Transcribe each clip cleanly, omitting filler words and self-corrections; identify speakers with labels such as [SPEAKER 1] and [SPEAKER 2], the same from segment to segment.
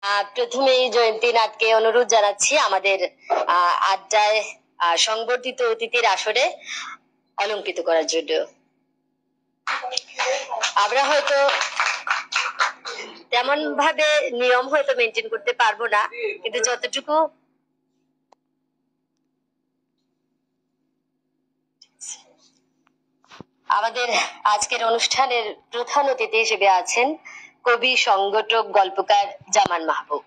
[SPEAKER 1] প্রথমেই জয়ন্তী নাথকে অনুরোধ জানাচ্ছি আমাদের আড্ডায় সংবর্ধিত অতিথির আসরে অলঙ্কৃত করার জন্য। আমরা হয়তো তেমন ভাবে নিয়ম হয়তো মেনটেন করতে পারবো না, কিন্তু যতটুকু আমাদের আজকের অনুষ্ঠানের প্রধান অতিথি হিসেবে আছেন কবি, সংগঠক, গল্পকার জামান মাহবুব।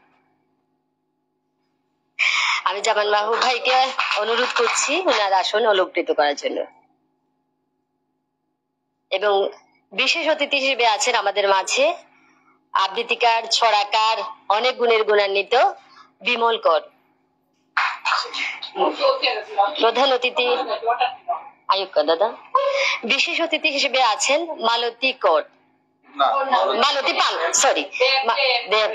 [SPEAKER 1] আমি জামান মাহবুব ভাইকে অনুরোধ করছি ওনার আসন অলঙ্কৃত করার জন্য। এবং বিশেষ অতিথি হিসেবে আছেন আমাদের মাঝে আবৃত্তিকার, ছড়াকার, অনেক গুণের গুণান্বিত বিমল কর। প্রধান অতিথি আয়ুক্কা দাদা। বিশেষ অতিথি হিসেবে আছেন মালতী কর, মালতী পাল, সরি দেব।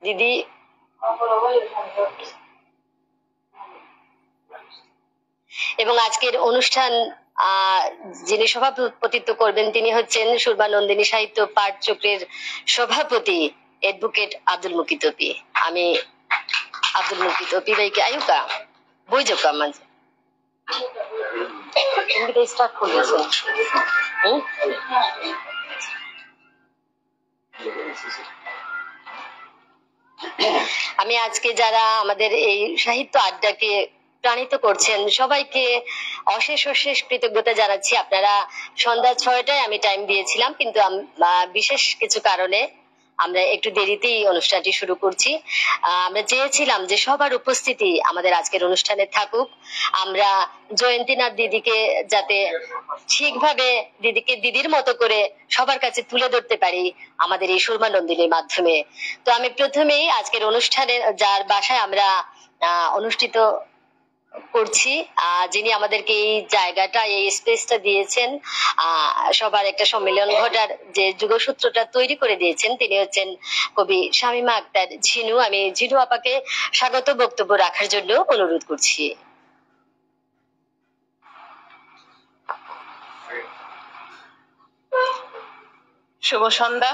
[SPEAKER 1] দিদি এবং আজকের অনুষ্ঠান যিনি সভাপতিত্ব করবেন তিনি হচ্ছেন সুরমা নন্দিনী সাহিত্য পাঠ চক্রের সভাপতি অ্যাডভোকেট আব্দুল মুকিত তপি। আমি আব্দুল মুকিত তপি ভাইকে আয়ুকা বই যোগা মাঝে স্টার্ট করেছেন। আমি আজকে যারা আমাদের এই সাহিত্য আড্ডাকে প্রাণিত করছেন সবাইকে অশেষ অশেষ কৃতজ্ঞতা জানাচ্ছি। আপনারা সন্ধ্যা 6টায় আমি টাইম দিয়েছিলাম, কিন্তু বিশেষ কিছু কারণে আমরা একটু দেরিতেই অনুষ্ঠানটি শুরু করছি। আমরা চেয়েছিলাম যে সবার উপস্থিতি আমাদের আজকের অনুষ্ঠানে থাকুক। আমরা জয়ন্তীনাথ দিদিকে যাতে ঠিকভাবে দিদিকে দিদির মতো করে সবার কাছে তুলে ধরতে পারি আমাদের এই সুরমা নন্দিনীর মাধ্যমে। তো আমি প্রথমেই আজকের অনুষ্ঠানে যার বাসায় আমরা অনুষ্ঠিত করছি, যিনি আমাদেরকে এই জায়গাটা, এই স্পেসটা দিয়েছেন, সবার একটা সম্মেলন ঘটার যে যুগসূত্রটা তৈরি করে দিয়েছেন, তিনি হচ্ছেন কবি শামীমা আক্তার ঝিনু। আমি ঝিনু আপাকে স্বাগত বক্তব্য রাখার জন্য অনুরোধ করছি।
[SPEAKER 2] শুভ সন্ধ্যা।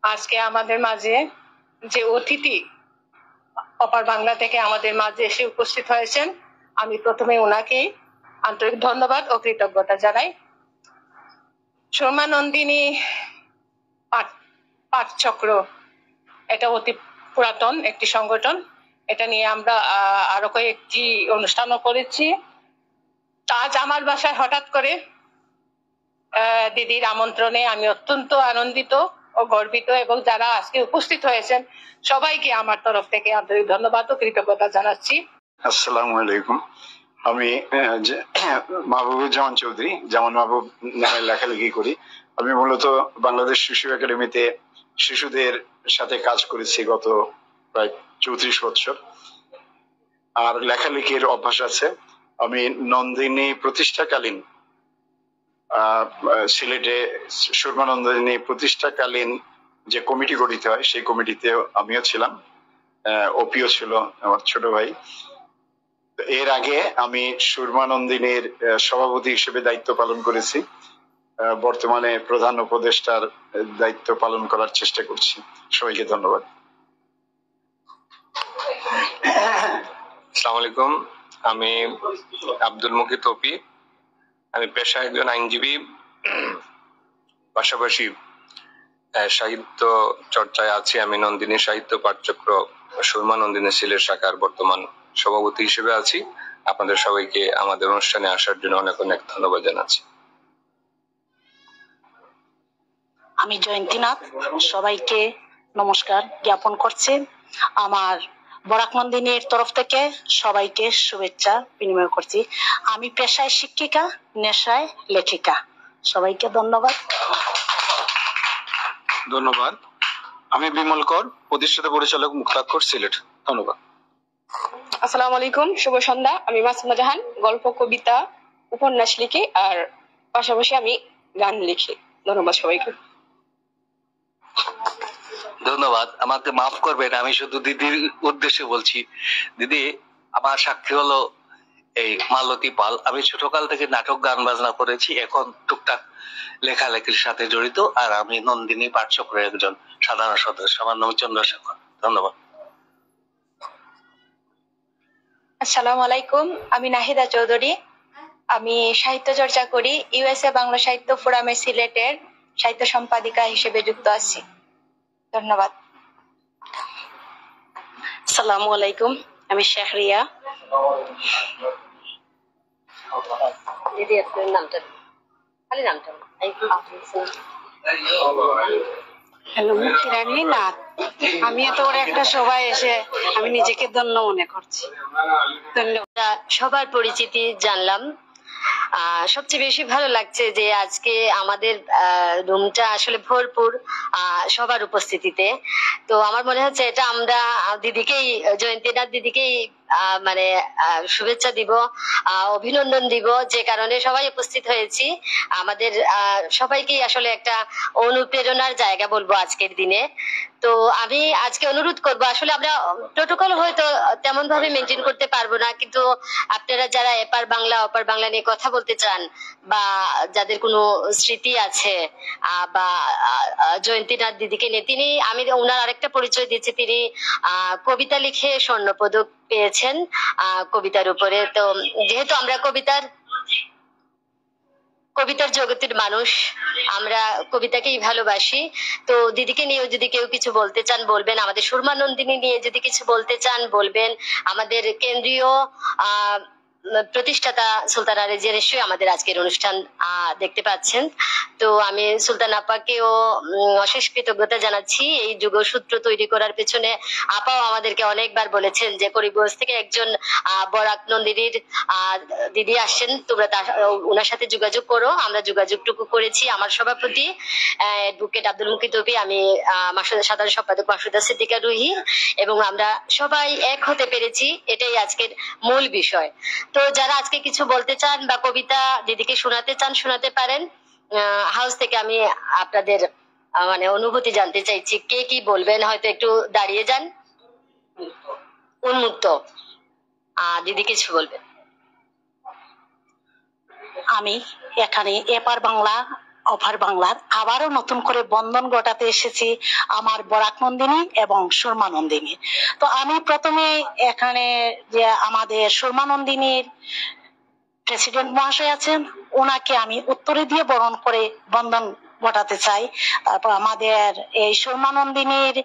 [SPEAKER 2] আজকে আমাদের মাঝে যে অতিথি অপার বাংলা থেকে আমাদের মাঝে এসে উপস্থিত হয়েছেন, আমি প্রথমে ওনাকে আন্তরিক ধন্যবাদ ও কৃতজ্ঞতা জানাই। সুরমা নন্দিনী পাঠচক্র এটা অতি পুরাতন একটি সংগঠন। এটা নিয়ে আমরা আরো কয়েকটি অনুষ্ঠানও করেছি। আজ আমার বাসায় হঠাৎ করে দিদির আমন্ত্রণে আমি অত্যন্ত আনন্দিত ও গর্বিত, এবং যারা আজকে উপস্থিত হয়েছেন সবাইকে আমার তরফ থেকে আন্তরিক ধন্যবাদ ও কৃতজ্ঞতা জানাচ্ছি।
[SPEAKER 3] আসসালামু আলাইকুম। আমি মাহবুবুজ্জামান চৌধুরী, জামান মাহবুব নামে লেখালেখি করি। আমি মূলত বাংলাদেশ শিশু একাডেমিতে শিশুদের সাথে কাজ করেছি গত প্রায় 34 বছর, আর লেখালেখির অভ্যাস আছে। আমি নন্দিনী প্রতিষ্ঠাকালীন সিলেটে সুরমা নন্দিনী প্রতিষ্ঠাকালীন যে কমিটি গঠিত হয় সেই কমিটিতে আমিও ছিলাম, ওপিও ছিল আমার ছোট ভাই। এর আগে আমি সুরমা নন্দিনীর সভাপতি হিসেবে দায়িত্ব পালন করেছি। বর্তমানে প্রধান উপদেষ্টার দায়িত্ব পালন করার চেষ্টা করছি। সবাইকে ধন্যবাদ।
[SPEAKER 4] আসসালামু আলাইকুম। আমি আব্দুল মুকিত তপি। আমি পেশায় একজন আইনজীবী, পাশাপাশি সাহিত্য চর্চায় আছি। আমি নন্দিনী সাহিত্য পাঠচক্র সুরমা নন্দিনী সিলেট শাখার বর্তমান সভাপতি হিসেবে আছি। আপনাদের সবাইকে আমাদের অনুষ্ঠানে আসার জন্য অনেক অনেক ধন্যবাদ জানাচ্ছি।
[SPEAKER 5] আমি জয়ন্তীনাথ, সবাইকে নমস্কার জ্ঞাপন করছি। আমার বরাক নন্দিনীর তরফ থেকে সবাইকে শুভেচ্ছা বিনিময় করছি। আমি পেশায় শিক্ষিকা, নেশায় লেখিকা। সবাইকে ধন্যবাদ।
[SPEAKER 6] ধন্যবাদ। আমি বিমল কর, প্রতিষ্ঠাতা পরিচালক মুক্তাক্ষর, সিলেট। ধন্যবাদ।
[SPEAKER 2] আসসালামু আলাইকুম, শুভ সন্ধ্যা। আমি মাসুমা জাহান, গল্প, কবিতা, উপন্যাস লিখি, আর পাশাপাশি আমি গান লিখি। ধন্যবাদ সবাইকে।
[SPEAKER 7] ধন্যবাদ। আমাকে মাফ করবেন, আমি শুধু দিদির উদ্দেশ্যে বলছি। দিদি, আমার সাক্ষী হলো এই মালতী পাল। আমি ছোটকাল থেকে নাটক গান বাজনা করেছি, এখন টুকটাক লেখালেখির সাথে জড়িত। আর আমি নন্দিনী পাঠচক্রের একজন সাধারণ সদস্য। আমার নাম চন্দ্রশেখর। ধন্যবাদ।
[SPEAKER 8] আসসালামু আলাইকুম, আমি নাহিদা চৌধুরী। আমি সাহিত্য চর্চা করি, ইউএসএ বাংলা সাহিত্য ফোরামে সিলেটের সাহিত্য সম্পাদিকা হিসেবে যুক্ত আছি। ধন্যবাদ।
[SPEAKER 5] আসসালামু আলাইকুম, আমি শেখরিয়া।
[SPEAKER 1] দিদি আপনার নামটা খালি নামটা
[SPEAKER 5] হ্যালো, মুক্তিরানী নাথ। আমি এত বড় একটা সভায় এসে আমি নিজেকে ধন্য মনে করছি। ধন্যবাদ।
[SPEAKER 1] সবার পরিচিতি জানলাম। সবচেয়ে বেশি ভালো লাগছে যে আজকে আমাদের রুমটা আসলে ভরপুর সবার উপস্থিতিতে। তো আমার মনে হচ্ছে এটা আমরা দিদিকেই, জয়ন্তীনাথ দিদিকেই মানে শুভেচ্ছা দিব, অভিনন্দন দিব, যে কারণে সবাই উপস্থিত হয়েছি। আমাদের সবাইকেই আসলে একটা অনুপ্রেরণার জায়গা বলবো আজকের দিনে। তো আমি আজকে অনুরোধ করব, আসলে আমরা প্রোটোকল হয়তো তেমন ভাবে মেনটেন করতে পারবো না, কিন্তু আপনারা যারা এপার বাংলা ওপার বাংলা নিয়ে কথা বলতে চান বা যাদের কোনো স্মৃতি আছে বা জয়ন্তীনাথ দিদিকে নিয়ে, তিনি, আমি ওনার আরেকটা পরিচয় দিচ্ছি, তিনি কবিতা লিখে স্বর্ণপদক পেয়েছেন কবিতার উপরে। তো যেহেতু আমরা কবিতার জগতের মানুষ, আমরা কবিতাকেই ভালোবাসি। তো দিদিকে নিয়েও যদি কেউ কিছু বলতে চান বলবেন, আমাদের সুরমা নন্দিনী নিয়ে যদি কিছু বলতে চান বলবেন। আমাদের কেন্দ্রীয় প্রতিষ্ঠাতা সুলতানা রেজিয়া নিশ্চয়ই আমাদের আজকের অনুষ্ঠান দেখতে পাচ্ছেন। তো আমি সুলতান আপাকেও অশেষ কৃতজ্ঞতা জানাচ্ছি। এই যুগসূত্র তৈরি করার পেছনে আপাও আমাদেরকে অনেকবার বলেছেন যে করিমগঞ্জ থেকে একজন বরাক নন্দিনীর দিদি আসছেন, তোমরা ওনার সাথে যোগাযোগ করো। আমরা যোগাযোগটুকু করেছি। আমার সভাপতি অ্যাডভোকেট আব্দুল মুকিত তৌফিক, আমি সাধারণ সম্পাদক মাসুদা সিদ্দিকা রুহি, এবং আমরা সবাই এক হতে পেরেছি, এটাই আজকের মূল বিষয়। তো যারা আজকে কিছু বলতে চান বা কবিতা দিদিকে শোনাতে চান শোনাতে পারেন। হাউস থেকে আমি আপনাদের মানে অনুভূতি জানতে চাইছি, কে কি বলবেন। হয়তো একটু দাঁড়িয়ে যান, উন্মুক্ত। দিদি কিছু বলবেন।
[SPEAKER 5] আমি এখানে এপার বাংলা ওপার বাংলার আবারও নতুন করে বন্ধন ঘটাতে এসেছি আমার বরাক নন্দিনী এবং সুরমা নন্দিনী। তো আমি প্রথমে এখানে যে আমাদের সুরমা নন্দিনীর প্রেসিডেন্ট মহাশয় আছেন, ওনাকে আমি উত্তরে দিয়ে বরণ করে বন্ধন ঘটাতে চাই। তারপর আমাদের এই সুরমা নন্দিনীর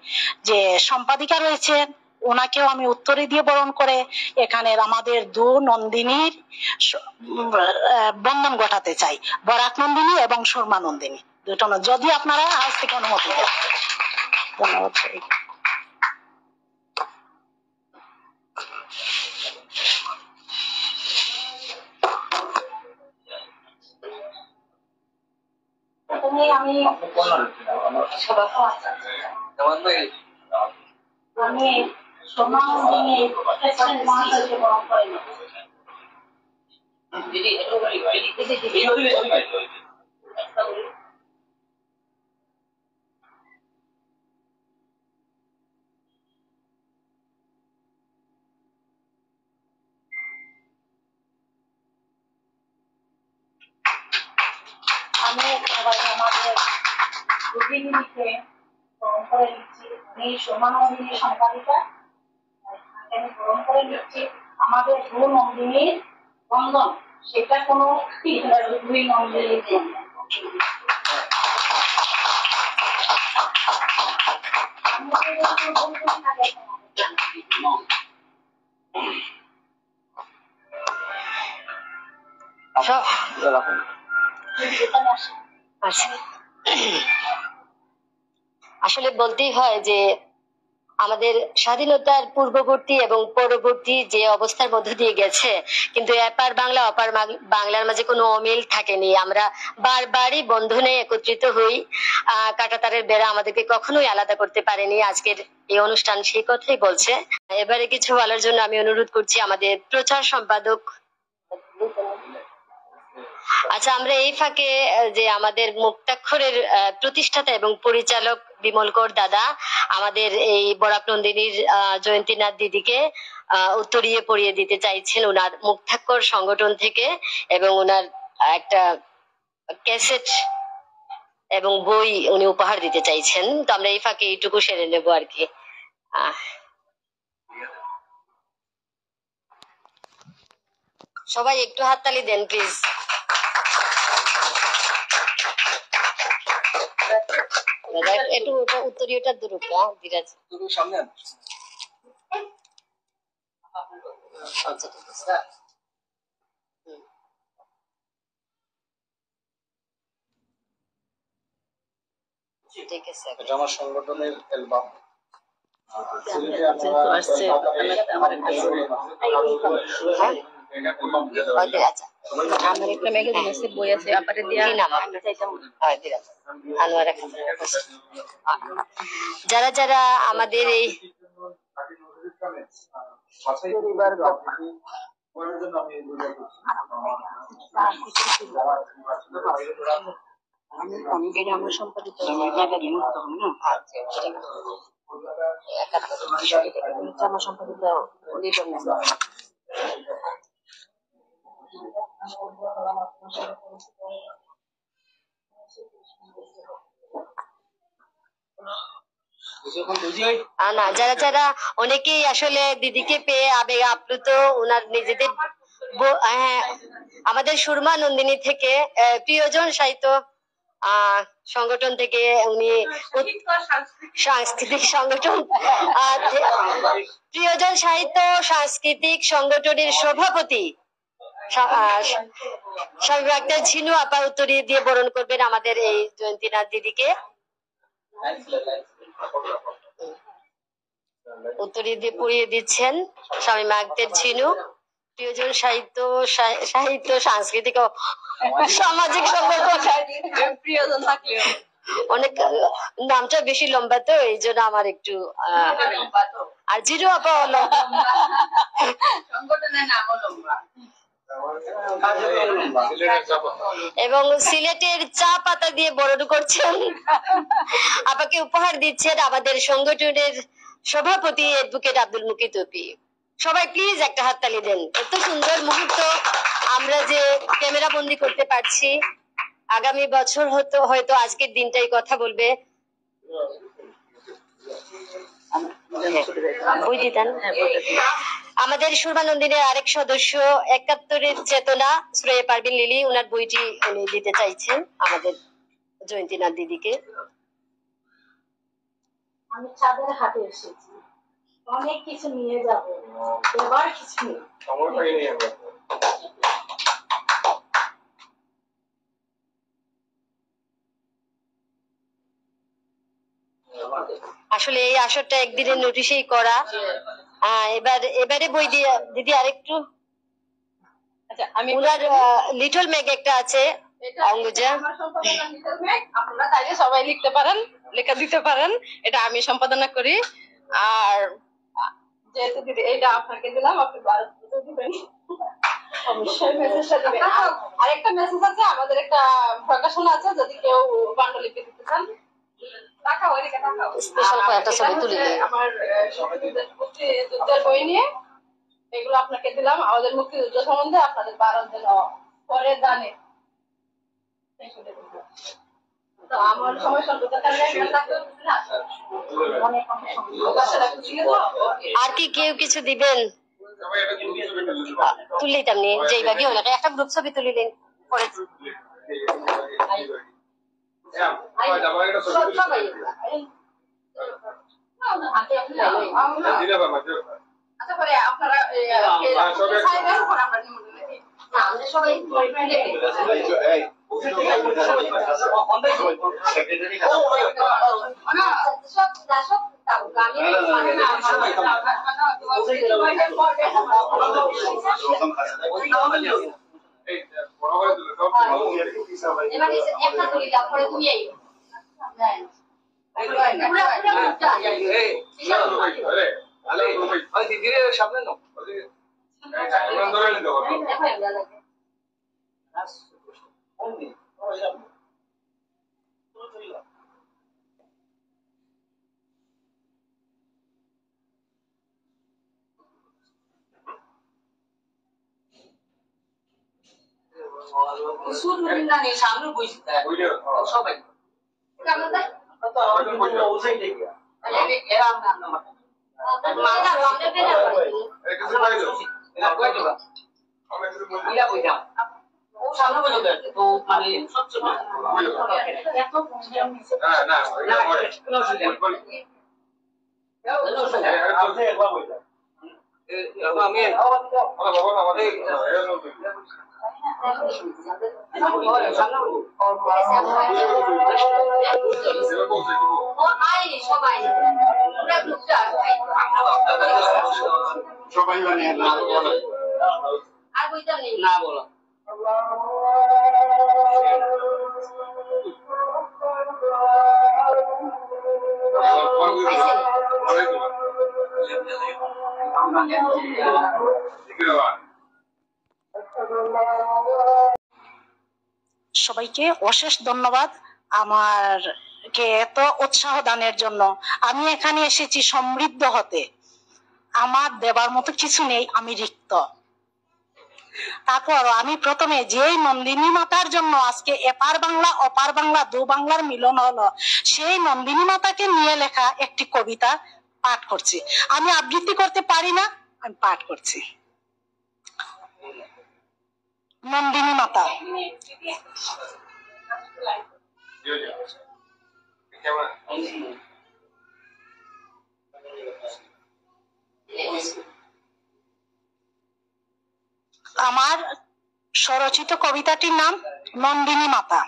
[SPEAKER 5] যে সম্পাদিকা রয়েছেন, ওনাকেও আমি উত্তরে দিয়ে বরণ করে এখানের আমাদের দু নন্দিনীর বন্ধন ঘটাতে চাই, বরাক নন্দিনী এবং সুরমা নন্দিনী দুটো, যদি আপনারা আজ থেকে অনুমতি দেন। ধন্যবাদ। আমি সুরমা নন্দিনী প্রেসিডেন্ট মহাশয়কে বরণ করে আমি সবাই আমাদের প্রতিনিধিকে গ্রহণ করে নিচ্ছি। আমি সুরমা নন্দিনীর সম্পাদিকা, আমি গ্রহণ করে নিচ্ছি। আমাদের দু নন্দিনীর বন্ধন, সেটা কোনো দুই নন্দিনীর
[SPEAKER 1] আসলে বলতেই হয় যে আমাদের স্বাধীনতার পূর্ববর্তী এবং পরবর্তী যে অবস্থার মধ্য দিয়ে গেছে, কিন্তু এপার বাংলা অপার বাংলার মাঝে কোনো অমিল থাকেনি। আমরা বারবারই বন্ধনে একত্রিত হই। কাঁটাতারের বেড়া আমাদেরকে কখনোই আলাদা করতে পারেনি। আজকের এই অনুষ্ঠান সেই কথাই বলছে। এবারে কিছু বলার জন্য আমি অনুরোধ করছি আমাদের প্রচার সম্পাদক। আচ্ছা, আমরা এই ফাঁকে যে আমাদের মুক্তাক্ষরের প্রতিষ্ঠাতা এবং পরিচালক বিমল কর দাদা আমাদের এই বরাক নন্দিনীর জয়ন্তীনাথ দিদিকে উত্তরীয় পরিয়ে দিতে চাইছেন ওনার মুক্তাক্ষর সংগঠন থেকে, এবং ওনার একটা ক্যাসেট এবং বই উনি উপহার দিতে চাইছেন। তো আমরা এই ফাঁকে এইটুকু সেরে নেবো আর কি। সবাই একটু হাততালি দেন প্লিজ। একটু উত্তরীয়টা দূর ধীরাজ
[SPEAKER 6] সামনে
[SPEAKER 1] আচ্ছা ঠিক আছে। ঠিক আছে,
[SPEAKER 6] এটা আমার সংগঠনের অ্যালবাম।
[SPEAKER 1] আমার একটা ম্যাগাজিন আছে, বই আছে, আপারে দিয়া আনোয়ারা খাতুন। যারা যারা আমাদের এই আমার সম্পাদিত আমার সম্পাদিত না, যারা যারা অনেকেই আসলে দিদিকে পেয়ে আবেগ আপ্লুত, ওনার নিজেদের আমাদের সুরমা নন্দিনী থেকে প্রিয়জন সাহিত্য সংগঠন থেকে উনি সাংস্কৃতিক সংগঠন প্রিয়জন সাহিত্য সাংস্কৃতিক সংগঠনের সভাপতি স্বামী ডাক্তার ঝিনু আপা উত্তরীয় দিয়ে বরণ করবেন আমাদের এই জয়ন্তীনাথ দিদিকে। উত্তরীয় দিয়ে পড়িয়ে দিচ্ছেন স্বামী মাগদের ঝিনু, প্রিয়জন সাহিত্য সাহিত্য সাংস্কৃতিক ও সামাজিক সংগঠন। প্রিয়জন থাকলেও অনেক নামটা বেশি লম্বা, তো এই জন্য আমার একটু আর জিরো আপা সংগঠনের নামও লম্বা। এবং সিলেটের চা পাতা দিয়ে বরণ করছেন আপাকে উপহার দিচ্ছেন আমাদের সংগঠনের সভাপতি অ্যাডভোকেট আব্দুল মুকিত ওপি। সবাই প্লিজ একটা হাততালি দেন। এত সুন্দর মুহূর্ত আমরা যে ক্যামেরা বন্দি করতে পারছি, আগামী বছর হয়তো আজকের দিনটাই কথা বলবে। আমাদের সুরমানন্দিনের আরেক সদস্য ৭১-এর চেতনা শ্রেয়া পারভিন লিলি, ওনার বইটি উনি দিতে চাইছেন আমাদের জয়ন্তীনাথ দিদিকে।
[SPEAKER 5] আমি চাঁদের হাটে এসেছি, অনেক কিছু নিয়ে যাবো, এবার কিছু নেই।
[SPEAKER 1] আসলে এই আসরটা একদিনের নোটিশেই করা। এবারে বই দিয়ে দিদি আরেকটু উনার লিটল মেঘ একটা আছে অঙ্গুজা,
[SPEAKER 2] আপনারা চাইলে সবাই লিখতে পারেন, লেখা দিতে পারেন, এটা আমি সম্পাদনা করি। আর যেহেতু দিদি এটা আপনাকে দিলাম, আপনি দিবেন অবশ্যই মেসেজটা দিবেন। আরেকটা মেসেজ আছে, আমাদের একটা প্রকাশনা আছে, যদি কেউ পাণ্ডুলিপি দিতে চান
[SPEAKER 1] স্পেশাল কয়েকটা ছবি তুলে
[SPEAKER 2] আমার মুক্তিযুদ্ধের বই নিয়ে এগুলো আপনাকে দিলাম। আমাদের মুক্তিযুদ্ধ সম্বন্ধে আপনাদের 12 জন পরে জানে। তো আমার সময় স্বল্পতার কারণে
[SPEAKER 1] আর কি কেউ কিছু দিবেন? তুললেই তেমনি যেইভাবে ওনাকে একটা গ্রুপ ছবি তুলিলেন পরে
[SPEAKER 2] আচ্ছা পরে আপনারা সবাই সামনে
[SPEAKER 3] সবাই বানিয়ে
[SPEAKER 1] আর বইতাম নেই
[SPEAKER 7] না বলো
[SPEAKER 5] সবাইকে অশেষ ধন্যবাদ আমারকে এত উৎসাহ দানের জন্য। আমি এখানে এসেছি সমৃদ্ধ হতে, আমার দেবার মতো কিছু নেই, আমি রিক্ত। তারপর আমি প্রথমে যেই নন্দিনী মাতার জন্য আজকে এপার বাংলা অপার বাংলা দু বাংলার মিলন হলো, সেই নন্দিনী মাতাকে নিয়ে লেখা একটি কবিতা পাঠ করছি। আমি আবৃত্তি করতে পারি না, আমি পাঠ করছি। নন্দিনী মাতা। আমার স্বরচিত কবিতাটির নাম নন্দিনী মাতা।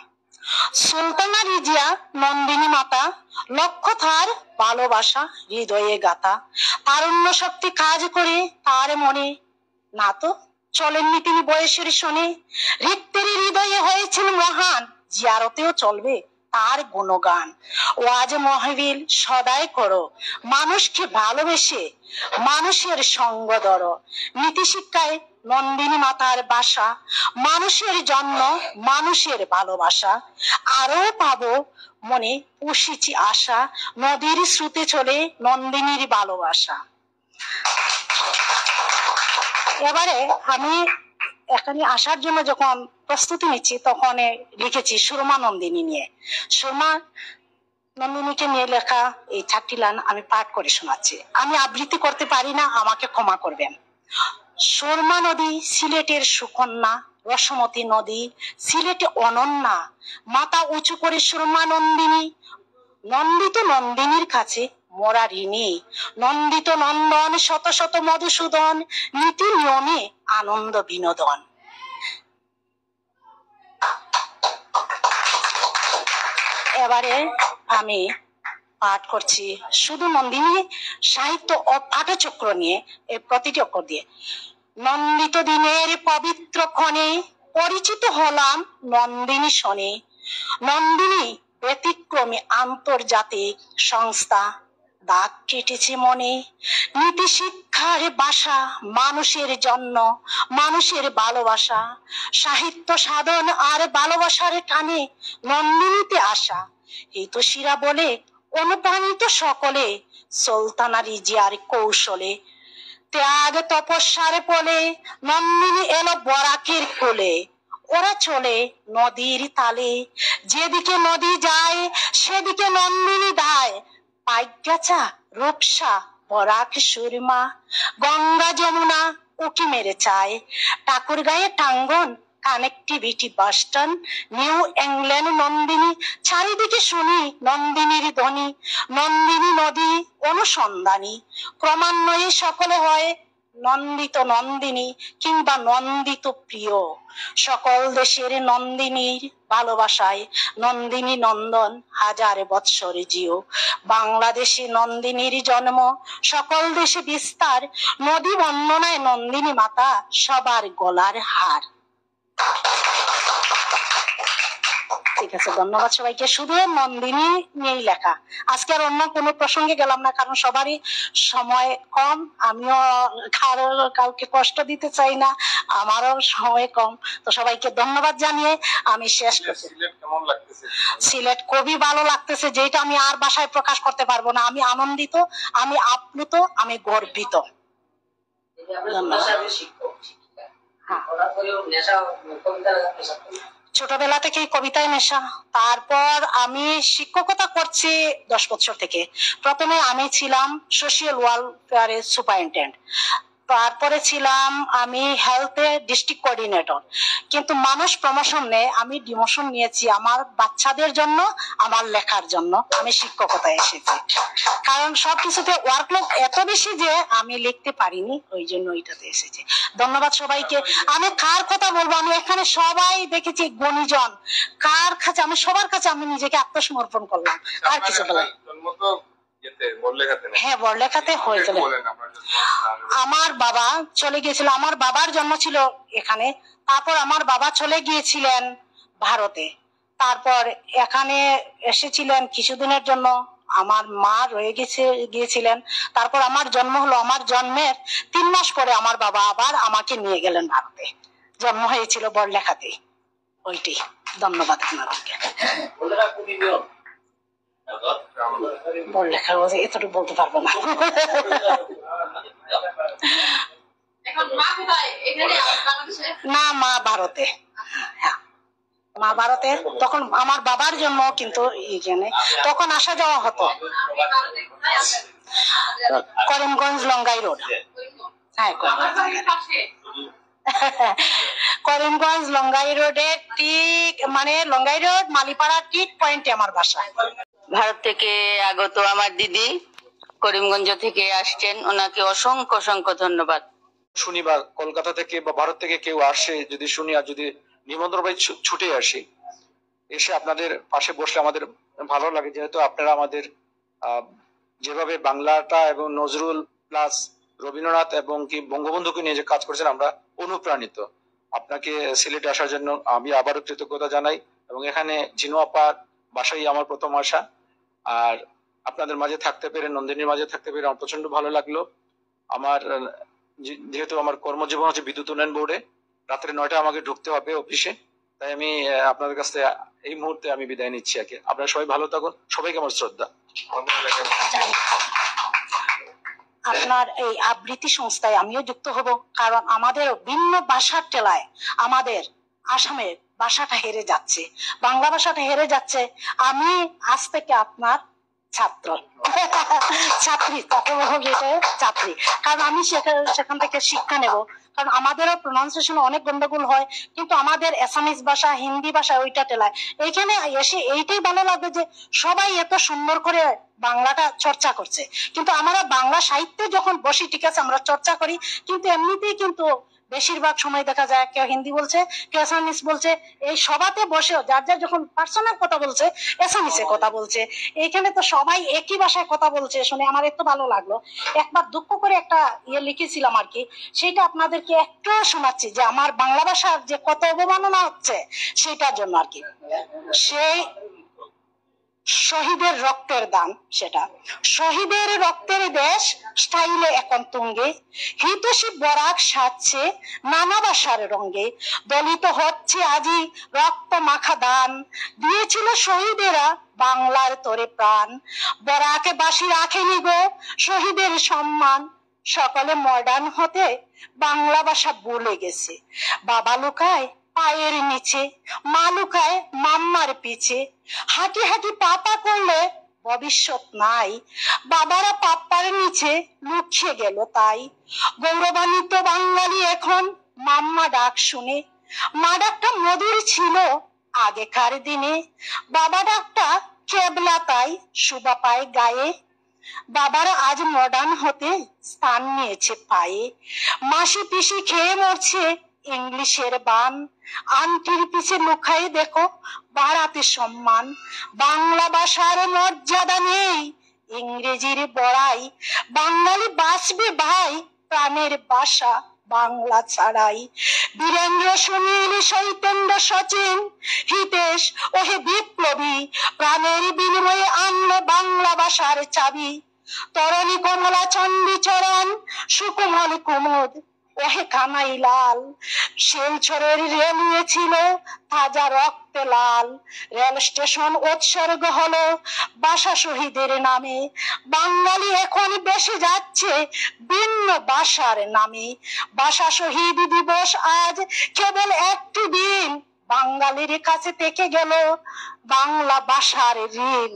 [SPEAKER 5] সুলতানা রিজিয়া নন্দিনী মাতা, লক্ষ তার ভালোবাসা হৃদয়ে গাথা, তারুণ্য শক্তি কাজ করে তার মনে, না তো চলেননি তিনি বয়সের শোনে, রিক্তের হৃদয়ে হয়েছেন মহান, জিয়ারতেও চলবে তার গুণগান। ওয়াজ মহবিল সদাই করো, মানুষকে ভালোবেসে মানুষের সঙ্গ ধরো, নীতি শিক্ষায় নন্দিনী মাতার বাসা, মানুষের জন্য মানুষের ভালোবাসা, আরো পাবো মনে পুষিছি আশা, নদীর স্রোতে চলে নন্দিনীর ভালোবাসা। এবারে আমি এখানে আসার জন্য যখন প্রস্তুতি নিচ্ছি তখন লিখেছি সুরমা নন্দিনী নিয়ে। সুরমা নন্দিনীকে নিয়ে লেখা এই 4টি লাইন আমি পাঠ করে শোনাচ্ছি। আমি আবৃত্তি করতে পারি না, আমাকে ক্ষমা করবেন। সুরমা নদী সিলেটের সুকন্যা, রসমতী নদী সিলেটে অনন্যা, মাথা উঁচু করে সুরমা নন্দিনী, নন্দিত নন্দিনীর কাছে মোরা ঋণী, নন্দিত নন্দন শত শত মধুসূদন, নীতি নিয়মে আনন্দ বিনোদন। এবারে আমি পাঠ করছি শুধু নন্দিনী সাহিত্য ও পাঠচক্র নিয়ে, এই প্রতিটি অক্ষর দিয়ে। নন্দিত দিনের পবিত্র ক্ষণে পরিচিত হলাম নন্দিনী শনে, নন্দিনী ব্যতিক্রমী আন্তর্জাতিক সংস্থা, দাগ কেটেছে মনে, নীতি শিক্ষার বাসা, মানুষের জন্য মানুষের ভালোবাসা, সাহিত্য সাধন আর ভালোবাসার টানে নন্দিনীতে আসা, হিতশিরা বলে অনুপ্রাণিত সকলে, সুলতানা রিজিয়ার কৌশলে, ত্যাগ তপস্যার বলে নন্দিনী এলো বরাকের কোলে, ওরা চলে নদীর তালে, যেদিকে নদী যায় সেদিকে নন্দিনী দায়, পাইগাছা রূপসা বরাক সুরমা, গঙ্গা যমুনা উকি মেরে চায়, ঠাকুর গায়ে Tangon connectivity bus stand, new England Nandini, চারিদিকে শুনি নন্দিনীর ধ্বনি, নন্দিনী নদী অনুসন্ধানী, ক্রমান্বয়ে সকলে হয় নন্দিত নন্দিনী কিংবা নন্দিত প্রিয়, সকল দেশের নন্দিনীর ভালোবাসায় নন্দিনী নন্দন হাজার বৎসর জিও, বাংলাদেশে নন্দিনীর জন্ম সকল দেশে বিস্তার, নদী বন্দনায় নন্দিনী মাতা সবার গলার হার। ঠিক আছে, ধন্যবাদ সবাইকে। শুধু নন্দিনী নিয়েই লেখা, আজকে আর অন্য কোনো প্রসঙ্গে গেলাম না, কারণ সবারই সময় কম, আমিও কাউকে কষ্ট দিতে চাই না, আমারও সময় কম। তো সবাইকে ধন্যবাদ জানিয়ে আমি শেষ করছি। সিলেট খুবই ভালো লাগতেছে, যেটা আমি আর ভাষায় প্রকাশ করতে পারবো না। আমি আনন্দিত, আমি আপ্লুত, আমি গর্বিত। ধন্যবাদ। ছোটবেলা থেকেই কবিতায় নেশা। তারপর আমি শিক্ষকতা করছি 10 বছর থেকে। প্রথমে আমি ছিলাম সোশিয়াল ওয়েলফেয়ারের সুপারিনটেন্ডেন্ট, তারপরে ছিলাম আমি হেলথে ডিস্ট্রিক্ট কোঅর্ডিনেটর। কিন্তু মানুষ প্রমোশন নেই, আমি ডিমোশন নিয়েছি আমার বাচ্চাদের জন্য, আমার লেখার জন্য আমি শিক্ষকতায় এসেছি। কারণ সবকিছুতে ওয়ার্কলোড এত বেশি যে আমি লিখতে পারিনি, ওই জন্য ওইটাতে এসেছি। ধন্যবাদ সবাইকে। আমি কার কথা বলবো, আমি এখানে সবাই দেখেছি গুণীজন, কার কাছে আমি সবার কাছে আমি নিজেকে আত্মসমর্পণ করলাম। আর কিছু বলার হ্যাঁ, বড়লেখাতে হয়েছিল। আমার বাবা চলে গিয়েছিল, আমার বাবার জন্ম ছিল এখানে, তারপর আমার বাবা চলে গিয়েছিলেন ভারতে, তারপর এখানে এসেছিলেন কিছুদিনের জন্য, আমার মা রয়ে গিয়েছিলেন। তারপর আমার জন্ম হলো, আমার জন্মের 3 মাস পরে আমার বাবা আবার আমাকে নিয়ে গেলেন ভারতে। জন্ম হয়েছিল বড়লেখাতে, ওইটি। ধন্যবাদ আপনাদেরকে। বড়লেখা এতটুকু বলতে পারবো না। না, মা ভারতে। হ্যাঁ, মা ভারতে। তখন আমার বাবার জন্ম কিন্তু এখানে, তখন আসা যাওয়া হতো। করিমগঞ্জ লঙ্গাই রোড। হ্যাঁ, করিমগঞ্জ লঙ্গাই রোডে ঠিক মানে লঙ্গাই রোড মালিপাড়া ঠিক পয়েন্টে আমার বাসা।
[SPEAKER 9] ভারত থেকে আগত আমার দিদি করিমগঞ্জ থেকে আসছেন, ওনাকে অসংখ্য অসংখ্য ধন্যবাদ।
[SPEAKER 6] শুনি বা কলকাতা থেকে বা ভারত থেকে কেউ আসে যদি শুনি, আর যদি নিমন্ত্রণ পাই ছুটে আসি, এসে আপনাদের পাশে বসলে আমাদের ভালো লাগে। যেহেতু আপনারা আমাদের যেভাবে বাংলাটা এবং নজরুল প্লাস রবীন্দ্রনাথ এবং কি বঙ্গবন্ধুকে নিয়ে যে কাজ করেছেন, আমরা অনুপ্রাণিত। আপনাকে সিলেটে আসার জন্য আমি আবারও কৃতজ্ঞতা জানাই, এবং এখানে ঝিনু আপার বাসাই আমার প্রথম আসা। আর আপনাদের মাঝে থাকতে পেরে, নন্দিনীর মাঝে থাকতে পেরে আমার প্রচন্ড ভালো লাগলো। আমার যেহেতু আমার কর্মজীবন হচ্ছে বিদ্যুৎ উন্নয়ন বোর্ডে, রাত্রে 9টায় আমাকে ঢুকতে হবে অফিসে, তাই আমি আপনাদের কাছ থেকে এই মুহূর্তে আমি বিদায় নিচ্ছি। আপনারা সবাই ভালো থাকুন, সবাইকে আমার শ্রদ্ধা।
[SPEAKER 5] আপনার এই আবৃত্তি সংস্থায় আমিও যুক্ত হব, কারণ আমাদের ভিন্ন ভাষার টেলায় আমাদের আসামের ভাষাটা হেরে যাচ্ছে, বাংলা ভাষাটা হেরে যাচ্ছে। আমি আজ থেকে আপনার ছাত্রী, কারণ আমি সেখান থেকে শিক্ষা নেব। কারণ আমাদেরও প্রনাউন্সিয়েশন অনেক গন্ডগোল হয়, কিন্তু আমাদের অ্যাসামিজ ভাষা, হিন্দি ভাষা ওইটা টেলায়। এইখানে এসে এইটাই ভালো লাগে যে সবাই এত সুন্দর করে বাংলাটা চর্চা করছে। কিন্তু আমরা বাংলা সাহিত্যে যখন বসি, ঠিক আছে আমরা চর্চা করি, কিন্তু এমনিতেই কিন্তু বেশিরভাগ সময় দেখা যায় কেউ হিন্দি বলছে, কেউ অ্যাসামিস বলছে। এই সভাতে বসেও যার যার যখন পার্সোনাল কথা বলছে, অ্যাসামিসে কথা বলছে। এইখানে তো সবাই একই ভাষায় কথা বলছে, শুনে আমার এত ভালো লাগলো। একবার দুঃখ করে একটা লিখেছিলাম আর কি, সেটা আপনাদেরকে একটু শোনাচ্ছি, যে আমার বাংলা ভাষার যে কত অবমাননা হচ্ছে সেটার জন্য আর কি। সেই শহীদের রক্তের দান, সেটা শহীদের রক্তের দেশ স্টাইলে এখন তুঙ্গে, হিতৈষী বরাক সাজছে নানা ভাষার রঙে, দলিত হচ্ছে আজি রক্ত মাখা দান, দিয়েছিল শহীদেরা বাংলার তরে প্রাণ, বরাকে বাসি রাখেনি গো শহীদের সম্মান, সকলে মডার্ন হতে বাংলা ভাষা ভুলে গেছে, বাবা লুকায় পায়ের নিচে, মা লুকায় মাম্মার পিছে, হাঁটি হাঁটি পাপা করলে ভবিষ্যৎ নাই, বাবারা পাপ্পার নিচে লুকিয়ে গেল তাই, গৌরবান্বিত বাঙালি এখন মাম্মা ডাক শুনে, মা ডাকটা মধুর ছিল আগেকার দিনে, বাবা ডাকটা কেবলা তাই শোভা পায় গায়ে, বাবারা আজ মডার্ন হতে স্থান নিয়েছে পায়ে, মাসি পিসি খেয়ে মরছে ইংলিশের বান, আন্টির পিছে লুকাই দেখো বাড়াতে সম্মান, বাংলা ভাষার মর্যাদা নেই ইংরেজির বড়াই, বাঙালি বাঁচবে ভাই প্রাণের ভাষা বাংলা ছাড়াই, বীরেন্দ্র সুনীল চৈতন্য সচিন হিতেশ ওহে বিপ্লবী, প্রাণের বিনিময়ে আনলো বাংলা ভাষার চাবি, তরণী কমলা চণ্ডী চরণ সুকুমল কুমুদ ওহে কানাই লাল, শিলচরের রেলওয়ে ছিল তাজা রক্ত রক্তে লাল, রেল স্টেশন উৎসর্গ হলো ভাষা শহীদের নামে। বাঙালি এখন বেশি যাচ্ছে ভিন্ন ভাষার নামে। ভাষা শহীদ দিবস আজ কেবল একটি দিন, বাঙালির কাছে থেকে গেল বাংলা ভাষার ঋণ।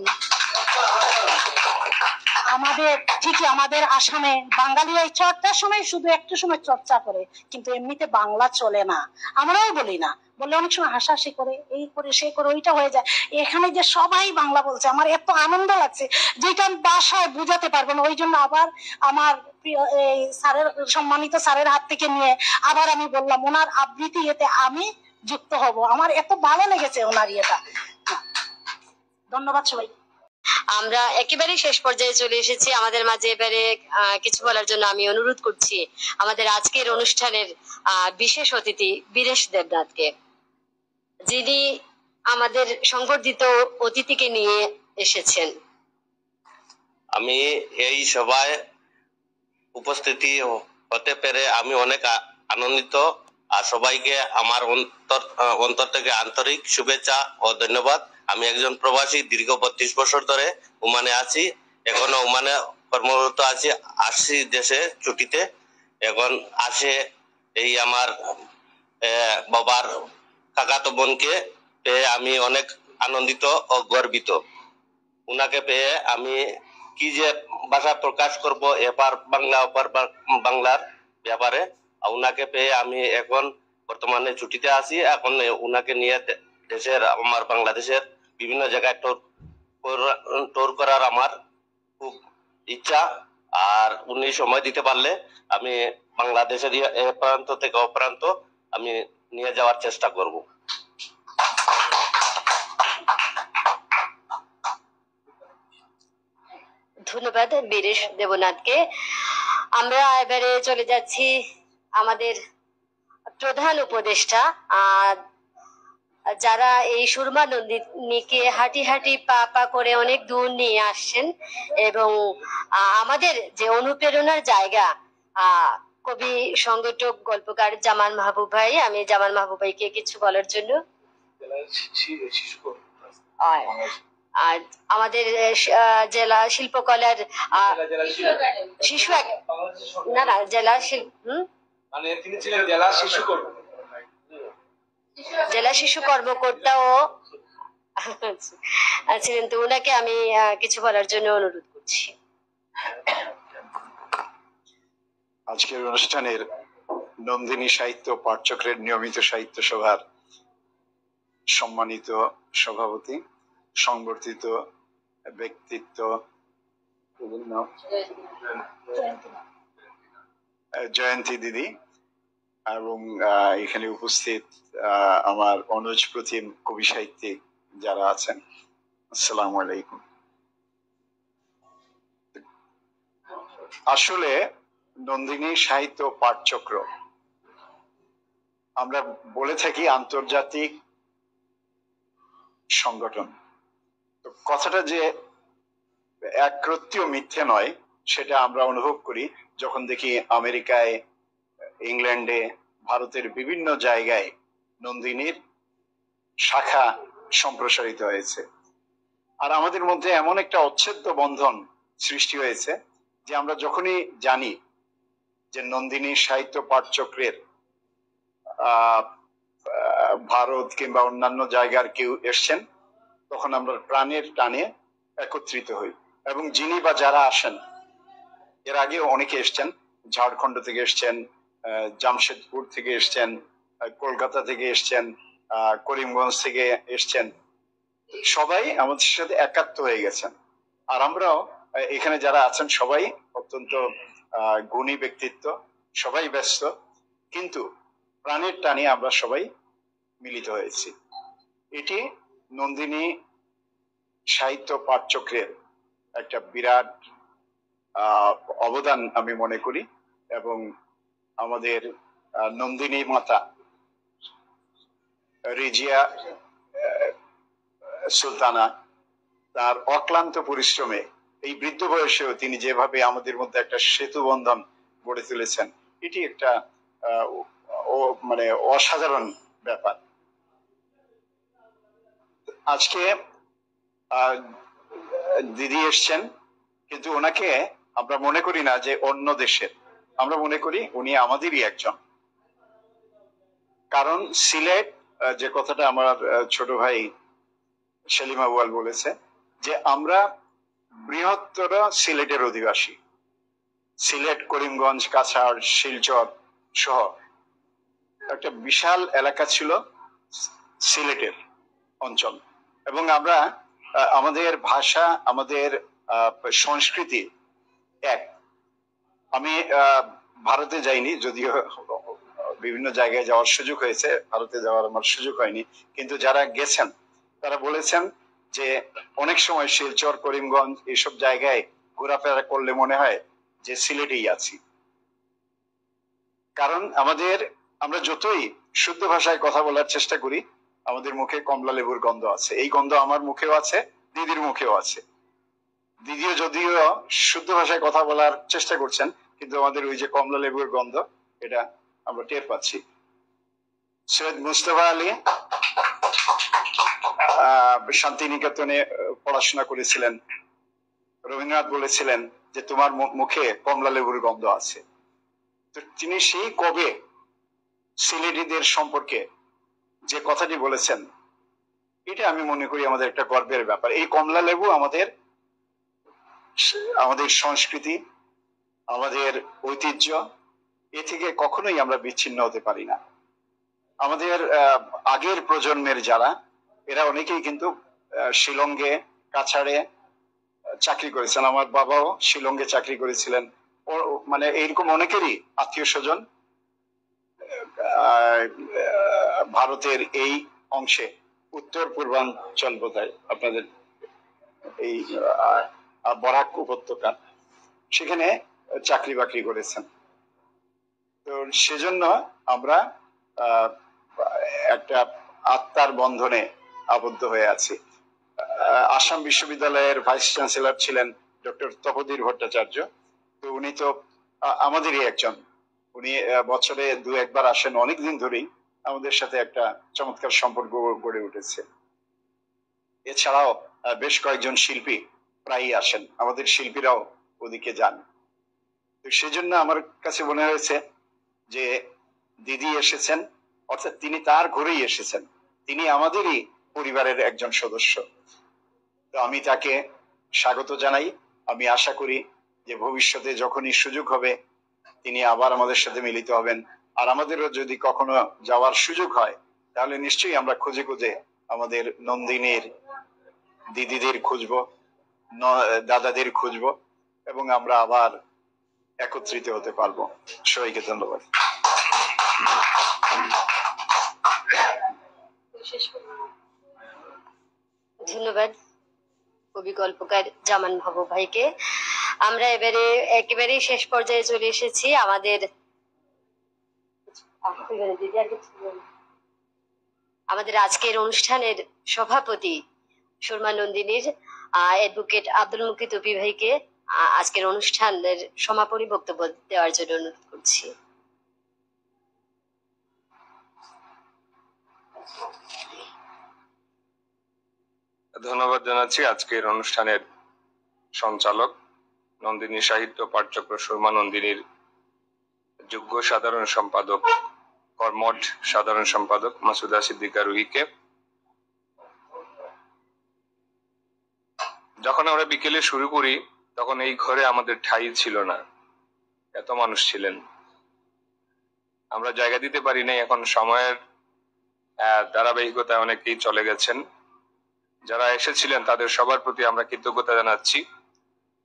[SPEAKER 5] আমাদের আসামে বাঙালিরা এই চর্চার সময় শুধু একটু সময় চর্চা করে, কিন্তু এমনিতে বাংলা চলে না। আমরাও বলি না, বললে অনেক সময় হাসাহাসি করে, এই করে সে করে, ওইটা হয়ে যায়। এখানে যে সবাই বাংলা বলছে, আমার এত আনন্দ লাগছে যেটা আমি বাসায় বুঝাতে পারবো না। ওই জন্য আবার আমার প্রিয় এই স্যারের, সম্মানিত স্যারের হাত থেকে নিয়ে আবার আমি বললাম ওনার আবৃত্তি এতে আমি যুক্ত হব। আমার এত ভালো লেগেছে ওনার ইয়েটা। ধন্যবাদ সবাই।
[SPEAKER 1] আমরা একেবারে শেষ পর্যায়ে চলে এসেছি। আমাদের মাঝে এবারে কিছু বলার জন্য আমি অনুরোধ করছি আমাদের আজকের অনুষ্ঠানের বিশেষ অতিথি বীরেশ দেবনাথকে, যিনি আমাদের সংবর্ধিত অতিথিকে নিয়ে এসেছেন।
[SPEAKER 10] আমি এই সভায় উপস্থিতি হতে পেরে আমি অনেক আনন্দিত, আর সবাইকে আমার অন্তর থেকে আন্তরিক শুভেচ্ছা ও ধন্যবাদ। আমি একজন প্রবাসী, দীর্ঘ 32 বছর ধরে ওমানে আছি। এখনো ওমানে কর্মরত আছি, আসছি দেশে ছুটিতে। এখন আসে এই আমার বাবার কাকাতো বোনকে পেয়ে আমি অনেক আনন্দিত ও গর্বিত। উনাকে পেয়ে আমি কি যে ভাষা প্রকাশ করব এপার বাংলা ওপার বাংলার ব্যাপারে। উনাকে পেয়ে আমি এখন বর্তমানে ছুটিতে আছি। এখন উনাকে নিয়ে দেশের, আমার বাংলাদেশের বিভিন্ন জায়গায় ট্যুর করার আমার খুব ইচ্ছা। আর উনি সময় দিতে পারলে আমি বাংলাদেশের এ প্রান্ত থেকে ও প্রান্ত আমি নিয়ে যাওয়ার চেষ্টা করব।
[SPEAKER 1] ধন্যবাদ বীরেশ দেবনাথকে। আমরা এবারে চলে যাচ্ছি আমাদের প্রধান উপদেষ্টা, যারা এই সুরমা নন্দিনীকে হাঁটি হাঁটি পা পা করে অনেক দূর নিয়ে আসছেন, এবং আমাদের যে অনুপ্রেরণার জায়গা কবি, সংগঠক, গল্পকার জামান মাহবুব ভাই। আমি জামান মাহবুব ভাইকে কিছু বলার জন্য, আর আমাদের জেলা শিল্পকলার শিশু জেলা জেলা শিশু কর্মকর্তাও ছিলেন, তো ওনাকে আমি কিছু বলার জন্য অনুরোধ করছি।
[SPEAKER 3] আজকের অনুষ্ঠানের নন্দিনী সাহিত্য পাঠচক্রের নিয়মিত সাহিত্য সভার সম্মানিত সভাপতি, সংবর্ধিত ব্যক্তিত্ব জয়ন্তী দিদি, এবং এখানে উপস্থিত আমার অনুজ প্রতিম কবি সাহিত্যিক যারা আছেন, আসসালামু আলাইকুম। আসলে নন্দিনী সাহিত্য পাঠচক্র আমরা বলে থাকি আন্তর্জাতিক সংগঠন। তো কথাটা যে একরত্তীয় মিথ্যে নয়, সেটা আমরা অনুভব করি যখন দেখি আমেরিকায়, ইংল্যান্ডে, ভারতের বিভিন্ন জায়গায় নন্দিনীর শাখা সম্প্রসারিত হয়েছে। আর আমাদের মধ্যে এমন একটা অচ্ছেদ্য বন্ধন সৃষ্টি হয়েছে যে আমরা যখনই জানি যে নন্দিনী সাহিত্য পাঠচক্রের ভারত কিংবা অন্যান্য জায়গার কেউ এসছেন, তখন আমরা প্রাণের টানে একত্রিত হই। এবং যিনি বা যারা আসেন, এর আগে অনেকে এসছেন, ঝাড়খণ্ড থেকে এসছেন, জামশেদপুর থেকে এসছেন, কলকাতা থেকে এসছেন, করিমগঞ্জ থেকে এসছেন, সবাই আমাদের সাথে একাত্ম হয়ে গেছেন। আর আমরাও এখানে যারা আছেন সবাই অত্যন্ত গুণী ব্যক্তিত্ব, সবাই ব্যস্ত, কিন্তু প্রাণের টানে আমরা সবাই মিলিত হয়েছি। এটি নন্দিনী সাহিত্য পাঠচক্রের একটা বিরাট অবদান আমি মনে করি। এবং আমাদের নন্দিনী মাতা রিজিয়া সুলতানা তার অক্লান্ত পরিশ্রমে এই বৃদ্ধ বয়সেও তিনি যেভাবে আমাদের মধ্যে একটা সেতু বন্ধন গড়ে তুলেছেন, এটি একটা মানে অসাধারণ ব্যাপার। আজকে দিদি এসছেন, কিন্তু ওনাকে আমরা মনে করি না যে অন্য দেশের, আমরা মনে করি উনি আমাদেরই একজন। কারণ সিলেট, যে কথাটা আমার ছোট ভাই সেলিম আউয়াল বলেছে, যে আমরা বৃহত্তর সিলেটের অধিবাসী। সিলেট, করিমগঞ্জ, কাছাড়, শিলচর সহ একটা বিশাল এলাকা ছিল সিলেটের অঞ্চল, এবং আমরা আমাদের ভাষা, আমাদের সংস্কৃতি এক। আমি ভারতে যাইনি, যদিও বিভিন্ন জায়গায় যাওয়ার সুযোগ হয়েছে, ভারতে যাওয়ার আমার সুযোগ হয়নি, কিন্তু যারা গেছেন তারা বলেছেন যে অনেক সময় শিলচর, করিমগঞ্জ এইসব জায়গায় ঘোরাফেরা করলে মনে হয় যে সিলেটেই আছি। কারণ আমরা যতই শুদ্ধ ভাষায় কথা বলার চেষ্টা করি, আমাদের মুখে কমলা লেবুর গন্ধ আছে। এই গন্ধ আমার মুখেও আছে, দিদির মুখেও আছে। দিদিও যদিও শুদ্ধ ভাষায় কথা বলার চেষ্টা করছেন, কিন্তু আমাদের ওই যে কমলা লেবুর গন্ধ, এটা আমরা টের পাচ্ছি। সৈয়দ মুস্তফা আলী শান্তিনিকেতনে পড়াশোনা করেছিলেন। রবীন্দ্রনাথ বলেছিলেন যে তোমার মুখে কমলা লেবুর গন্ধ আছে। তো তিনি সেই কবে সিলেটিদের সম্পর্কে যে কথাটি বলেছেন, এটা আমি মনে করি আমাদের একটা গর্বের ব্যাপার। এই কমলা লেবু আমাদের সংস্কৃতি, আমাদের ঐতিহ্য, এ থেকে কখনোই আমরা বিচ্ছিন্ন হতে পারি না। আমাদের আগের প্রজন্মের যারা, এরা অনেকেই কিন্তু শিলংয়ে, কাছাড়ে চাকরি করেছেন। আমার বাবাও শিলংয়ে চাকরি করেছিলেন। মানে এইরকম অনেকেরই আত্মীয় স্বজন ভারতের এই অংশে, উত্তর পূর্বাঞ্চল বোধহয় আপনাদের এই বরাক উপত্যকা, সেখানে চাকরি বাকরি করেছেন। তো সেজন্য আমরা একটা আত্মার বন্ধনে আবদ্ধ হয়ে আছি। আসাম বিশ্ববিদ্যালয়ের ভাইস চ্যান্সেলর ছিলেন ডক্টর তপোধীর ভট্টাচার্য। তো উনি তো আমাদেরই একজন। উনি বছরে 2-1 বার আসেন, অনেকদিন ধরেই আমাদের সাথে একটা চমৎকার সম্পর্ক গড়ে উঠেছে। এছাড়াও বেশ কয়েকজন শিল্পী প্রায়ই আসেন, আমাদের শিল্পীরাও ওদিকে যান। তো সেজন্য আমার কাছে মনে হয়েছে যে দিদি এসেছেন, অর্থাৎ তিনি তার ঘরেই এসেছেন, তিনি আমাদেরই পরিবারের একজন সদস্য। তো আমি তাকে স্বাগত জানাই। আমি আশা করি যে ভবিষ্যতে যখনই সুযোগ হবে তিনি আবার আমাদের সাথে মিলিত হবেন। আর আমাদেরও যদি কখনো যাওয়ার সুযোগ হয়, তাহলে নিশ্চয়ই আমরা খুঁজে খুঁজে আমাদের নন্দিনীর দিদিদের খুঁজবো, দাদাদের খুঁজবো, এবং আমরা আবার একত্রিত হতে পারবো। সবাইকে ধন্যবাদ।
[SPEAKER 1] ধন্যবাদ কবি গল্পকার জামান ভাবু ভাইকে। আমরা এবারে একেবারে শেষ পর্যায়ে চলে এসেছি। আমাদের আজকের অনুষ্ঠানের সভাপতি সুরমা নন্দিনীর অ্যাডভোকেট আব্দুল মুকিত অপি ভাইকে আজকের অনুষ্ঠানের সমাপনী বক্তব্য দেওয়ার জন্য অনুরোধ করছি।
[SPEAKER 4] ধন্যবাদ জানাচ্ছি আজকের অনুষ্ঠানের সঞ্চালক, নন্দিনী সাহিত্য পাঠচক্র সুরমা নন্দিনীর যোগ্য সাধারণ সম্পাদক, কর্মঠ সাধারণ সম্পাদক মাসুদা সিদ্দিকা রুহিকে। যখন আমরা বিকেলে শুরু করি তখন এই ঘরে আমাদের ঠাঁই ছিল না, এত মানুষ ছিলেন, আমরা জায়গা দিতে পারি নাই। এখন সময়ের ধারাবাহিকতায় অনেকেই চলে গেছেন। যারা এসেছিলেন তাদের সবার প্রতি আমরা কৃতজ্ঞতা জানাচ্ছি,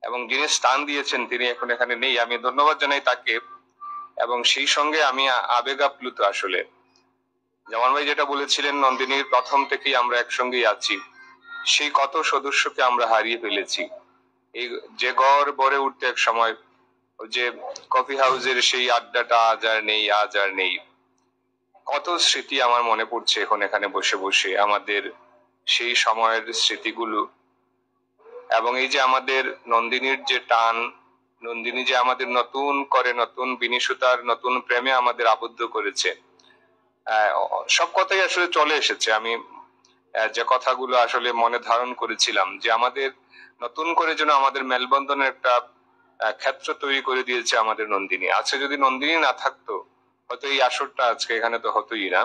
[SPEAKER 4] এবং যিনি স্থান দিয়েছেন তিনি এখন এখানে নেই, আমি ধন্যবাদ জানাই তাকে। এবং সেই সঙ্গে আমি আবেগ আপ্লুত। আসলে জামান ভাই যেটা বলেছিলেন, নন্দিনীর প্রথম থেকেই আমরা একসঙ্গেই আছি। সেই কত সদস্যকে আমরা হারিয়ে ফেলেছি। এই যে ঘর ভরে উঠতে এক সময়, যে কফি হাউসের সেই আড্ডাটা আজ আর নেই। কত স্মৃতি আমার মনে পড়ছে এখন এখানে বসে বসে, আমাদের সেই সময়ের স্মৃতিগুলো। এবং এই যে আমাদের নন্দিনীর যে টান, নন্দিনী যে আমাদের নতুন করে নতুন বিনিশুতার নতুন প্রেমে আমাদের আবদ্ধ করেছে, সব কথাই আসলে চলে এসেছে। আমি যে কথাগুলো আসলে মনে ধারণ করেছিলাম, যে আমাদের নতুন করে যেন আমাদের মেলবন্ধনের একটা ক্ষেত্র তৈরি করে দিয়েছে আমাদের নন্দিনী। আজকে যদি নন্দিনী না থাকতো হয়তো এই আসরটা আজকে এখানে তো হতোই না।